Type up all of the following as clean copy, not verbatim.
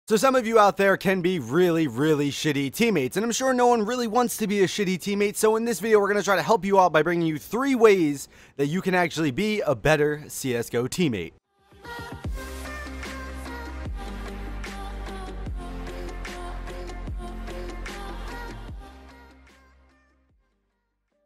So some of you out there can be really shitty teammates, and I'm sure no one really wants to be a shitty teammate, so in this video we're going to try to help you out by bringing you 3 ways that you can actually be a better CSGO teammate.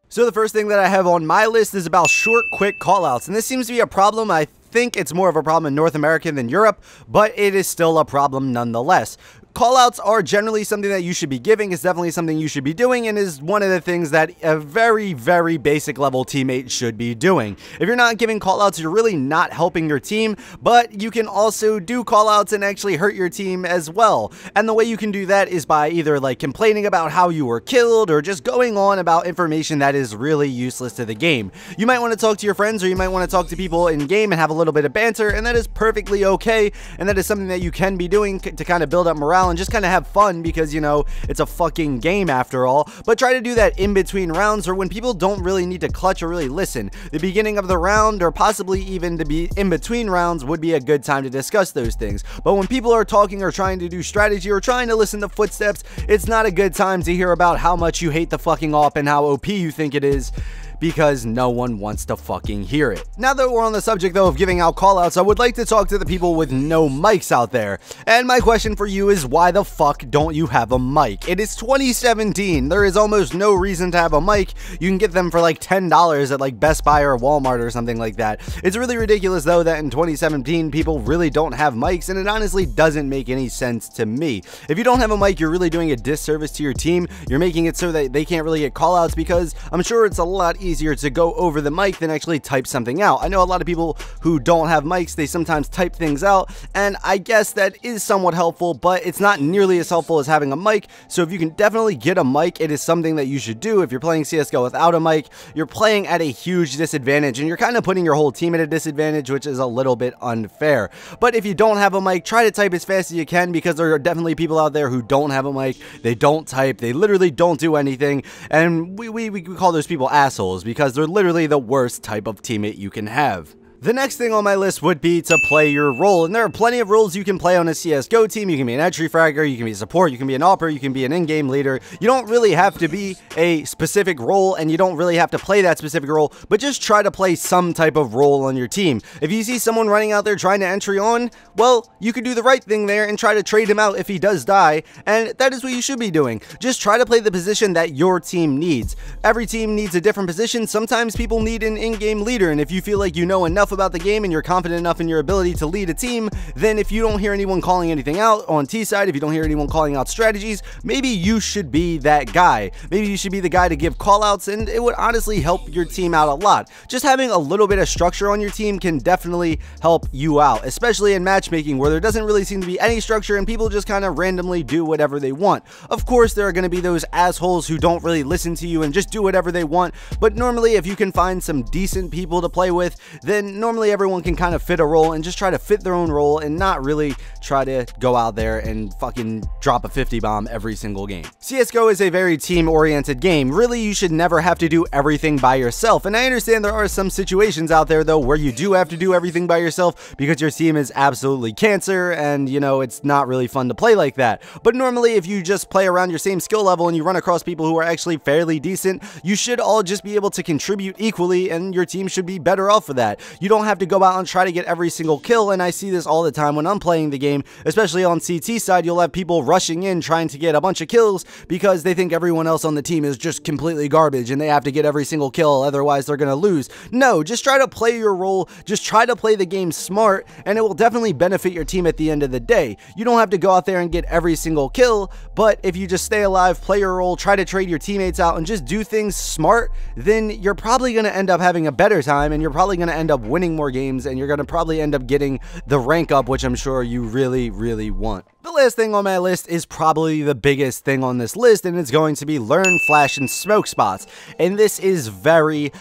So the first thing that I have on my list is about short, quick callouts, and this seems to be a problem. I think it's more of a problem in North America than Europe, but it is still a problem nonetheless. Callouts are generally something that you should be giving. It's definitely something you should be doing, and is one of the things that a very basic level teammate should be doing. If you're not giving callouts, you're really not helping your team, but you can also do callouts and actually hurt your team as well. And the way you can do that is by either like complaining about how you were killed or just going on about information that is really useless to the game. You might want to talk to your friends, or you might want to talk to people in game and have a little bit of banter, and that is perfectly okay, and that is something that you can be doing to kind of build up morale and just kind of have fun, because, you know, it's a fucking game after all. But try to do that in between rounds, or when people don't really need to clutch or really listen. The beginning of the round, or possibly even to be in between rounds, would be a good time to discuss those things. But when people are talking or trying to do strategy or trying to listen to footsteps, it's not a good time to hear about how much you hate the fucking AWP and how OP you think it is, because no one wants to fucking hear it. Now that we're on the subject though of giving out callouts, I would like to talk to the people with no mics out there. And my question for you is, why the fuck don't you have a mic? It is 2017. There is almost no reason to have a mic. You can get them for like $10 at like Best Buy or Walmart or something like that. It's really ridiculous though that in 2017 people really don't have mics, and it honestly doesn't make any sense to me. If you don't have a mic, you're really doing a disservice to your team. You're making it so that they can't really get callouts, because I'm sure it's a lot easier to go over the mic than actually type something out. I know a lot of people who don't have mics, they sometimes type things out, and I guess that is somewhat helpful, but it's not nearly as helpful as having a mic. So if you can definitely get a mic, it is something that you should do. If you're playing CSGO without a mic, you're playing at a huge disadvantage, and you're kind of putting your whole team at a disadvantage, which is a little bit unfair. But if you don't have a mic, try to type as fast as you can, because there are definitely people out there who don't have a mic. They don't type, they literally don't do anything, and we call those people assholes, because they're literally the worst type of teammate you can have. The next thing on my list would be to play your role, and there are plenty of roles you can play on a CSGO team. You can be an entry fragger, you can be a support, you can be an AWPer, you can be an in-game leader. You don't really have to be a specific role, and you don't really have to play that specific role, but just try to play some type of role on your team. If you see someone running out there trying to entry on, well, you could do the right thing there and try to trade him out if he does die, and that is what you should be doing. Just try to play the position that your team needs. Every team needs a different position. Sometimes people need an in-game leader, and if you feel like you know enough about the game and you're confident enough in your ability to lead a team, then if you don't hear anyone calling anything out on T side, if you don't hear anyone calling out strategies, maybe you should be that guy. Maybe you should be the guy to give callouts, and it would honestly help your team out a lot. Just having a little bit of structure on your team can definitely help you out, especially in matchmaking, where there doesn't really seem to be any structure and people just kind of randomly do whatever they want. Of course, there are going to be those assholes who don't really listen to you and just do whatever they want, but normally if you can find some decent people to play with, then normally everyone can kind of fit a role and just try to fit their own role and not really try to go out there and fucking drop a 50 bomb every single game. CSGO is a very team-oriented game. Really, you should never have to do everything by yourself, and I understand there are some situations out there though where you do have to do everything by yourself because your team is absolutely cancer, and you know, it's not really fun to play like that. But normally if you just play around your same skill level and you run across people who are actually fairly decent, you should all just be able to contribute equally, and your team should be better off for that. You don't have to go out and try to get every single kill, and I see this all the time when I'm playing the game, especially on CT side. You'll have people rushing in trying to get a bunch of kills because they think everyone else on the team is just completely garbage and they have to get every single kill, otherwise they're gonna lose. No, just try to play your role, just try to play the game smart, and it will definitely benefit your team at the end of the day. You don't have to go out there and get every single kill, but if you just stay alive, play your role, try to trade your teammates out, and just do things smart, then you're probably gonna end up having a better time, and you're probably gonna end up winning more games, and you're going to probably end up getting the rank up, which I'm sure you really want. The last thing on my list is probably the biggest thing on this list, and it's going to be learn flash and smoke spots. And this is very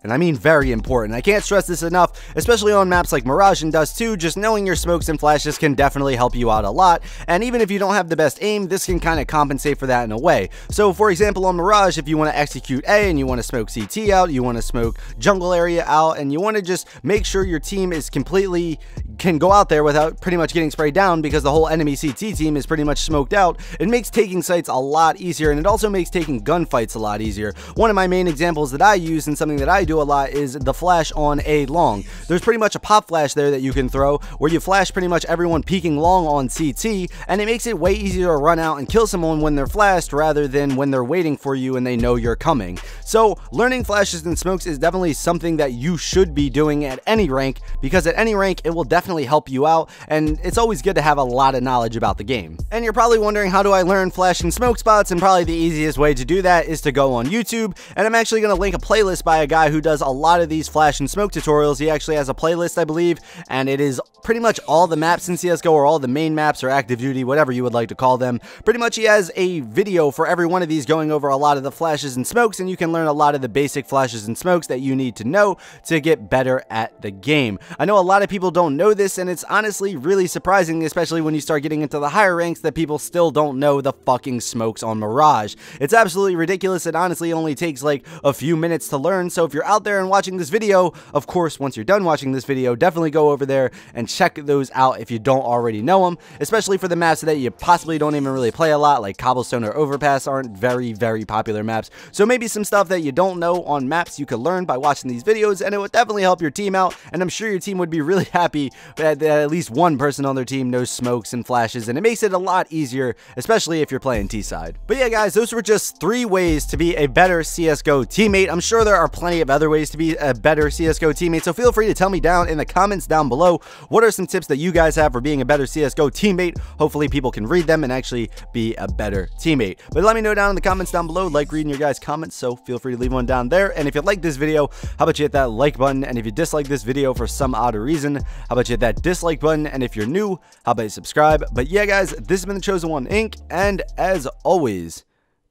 and I mean very important. I can't stress this enough, especially on maps like Mirage and Dust 2, just knowing your smokes and flashes can definitely help you out a lot, and even if you don't have the best aim, this can kind of compensate for that in a way. So for example, on Mirage, if you want to execute A and you want to smoke CT out, you want to smoke jungle area out, and you want to just make sure your team is completely, can go out there without pretty much getting sprayed down because the whole enemy CT team is pretty much smoked out, it makes taking sites a lot easier, and it also makes taking gunfights a lot easier. One of my main examples that I use and something that I do a lot is the flash on A long. There's pretty much a pop flash there that you can throw where you flash pretty much everyone peeking long on CT, and it makes it way easier to run out and kill someone when they're flashed rather than when they're waiting for you and they know you're coming. So learning flashes and smokes is definitely something that you should be doing at any rank, because at any rank it will definitely help you out, and it's always good to have a lot of knowledge about the game. And you're probably wondering, how do I learn flash and smoke spots? And probably the easiest way to do that is to go on YouTube, and I'm actually going to link a playlist by a guy who does a lot of these flash and smoke tutorials. He actually has a playlist, I believe, and it is pretty much all the maps in CSGO, or all the main maps or active duty, whatever you would like to call them. Pretty much he has a video for every one of these going over a lot of the flashes and smokes, and you can learn a lot of the basic flashes and smokes that you need to know to get better at the game. I know a lot of people don't know this, and it's honestly really surprising, especially when you start getting into the higher ranks, that people still don't know the fucking smokes on Mirage. It's absolutely ridiculous. It honestly only takes like a few minutes to learn. So if you're out there and watching this video, of course, once you're done watching this video, definitely go over there and check those out if you don't already know them, especially for the maps that you possibly don't even really play a lot, like Cobblestone or Overpass aren't very popular maps. So maybe some stuff that you don't know on maps you could learn by watching these videos, and it would definitely help your team out, and I'm sure your team would be really happy that at least one person on their team knows smokes and flashes, and it makes it a lot easier, especially if you're playing T-side. But yeah guys, those were just 3 ways to be a better CSGO teammate. I'm sure there are plenty of other ways to be a better CSGO teammate, so feel free to tell me down in the comments down below what are some tips that you guys have for being a better CSGO teammate. Hopefully people can read them and actually be a better teammate. But let me know down in the comments down below. Like reading your guys' comments, so feel free to leave one down there. And if you like this video, how about you hit that like button? And if you dislike this video for some odd reason, how about you hit that dislike button? And if you're new, how about you subscribe? But yeah guys, this has been the Chosen One Inc., and as always,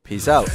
peace out.